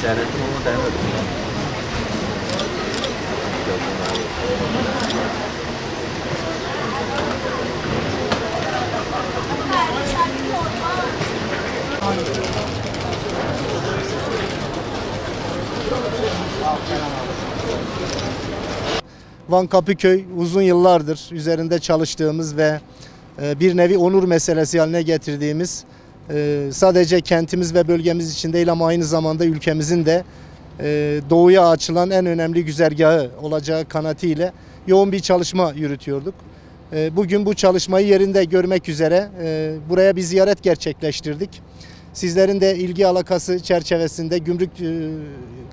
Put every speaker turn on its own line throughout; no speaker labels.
devletin onu denemedim.
Van Kapıköy uzun yıllardır üzerinde çalıştığımız ve bir nevi onur meselesi haline getirdiğimiz, sadece kentimiz ve bölgemiz için değil ama aynı zamanda ülkemizin de doğuya açılan en önemli güzergahı olacağı kanaatiyle yoğun bir çalışma yürütüyorduk. Bugün bu çalışmayı yerinde görmek üzere buraya bir ziyaret gerçekleştirdik. Sizlerin de ilgi alakası çerçevesinde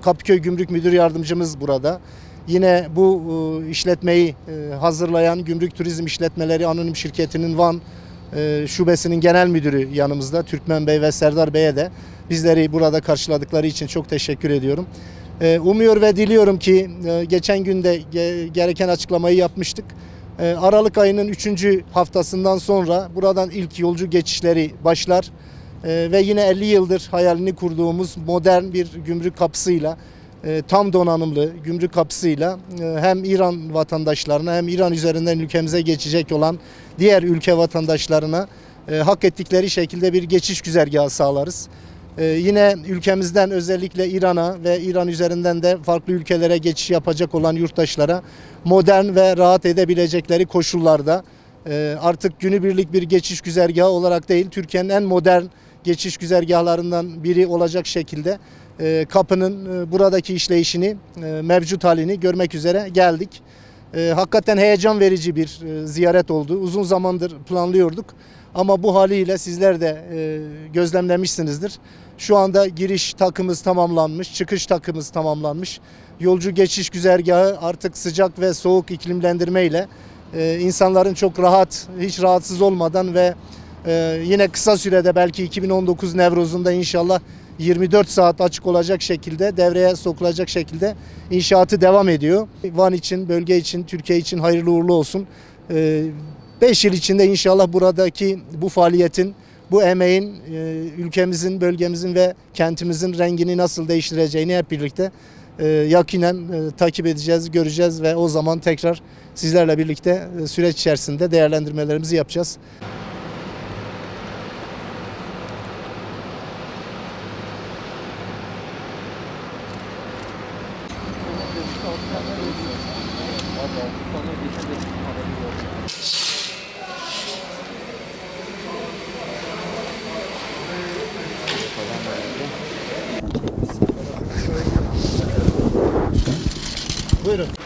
Kapıköy Gümrük Müdür Yardımcımız burada. Yine bu işletmeyi hazırlayan Gümrük Turizm İşletmeleri Anonim Şirketi'nin Van şubesinin genel müdürü yanımızda. Türkmen Bey ve Serdar Bey'e de bizleri burada karşıladıkları için çok teşekkür ediyorum. Umuyor ve diliyorum ki geçen gün de gereken açıklamayı yapmıştık. Aralık ayının 3. haftasından sonra buradan ilk yolcu geçişleri başlar. Ve yine 50 yıldır hayalini kurduğumuz modern bir gümrük kapısıyla, tam donanımlı gümrük kapısıyla hem İran vatandaşlarına hem İran üzerinden ülkemize geçecek olan diğer ülke vatandaşlarına hak ettikleri şekilde bir geçiş güzergahı sağlarız. Yine ülkemizden özellikle İran'a ve İran üzerinden de farklı ülkelere geçiş yapacak olan yurttaşlara modern ve rahat edebilecekleri koşullarda artık günübirlik bir geçiş güzergahı olarak değil, Türkiye'nin en modern geçiş güzergahlarından biri olacak şekilde kapının buradaki işleyişini, mevcut halini görmek üzere geldik. Hakikaten heyecan verici bir ziyaret oldu. Uzun zamandır planlıyorduk ama bu haliyle sizler de gözlemlemişsinizdir. Şu anda giriş takımız tamamlanmış, çıkış takımız tamamlanmış. Yolcu geçiş güzergahı artık sıcak ve soğuk iklimlendirme ile insanların çok rahat, hiç rahatsız olmadan ve yine kısa sürede belki 2019 Nevruz'unda inşallah 24 saat açık olacak şekilde, devreye sokulacak şekilde inşaatı devam ediyor. Van için, bölge için, Türkiye için hayırlı uğurlu olsun. 5 yıl içinde inşallah buradaki bu faaliyetin, bu emeğin ülkemizin, bölgemizin ve kentimizin rengini nasıl değiştireceğini hep birlikte yakinen takip edeceğiz, göreceğiz ve o zaman tekrar sizlerle birlikte süreç içerisinde değerlendirmelerimizi yapacağız. Buyurun.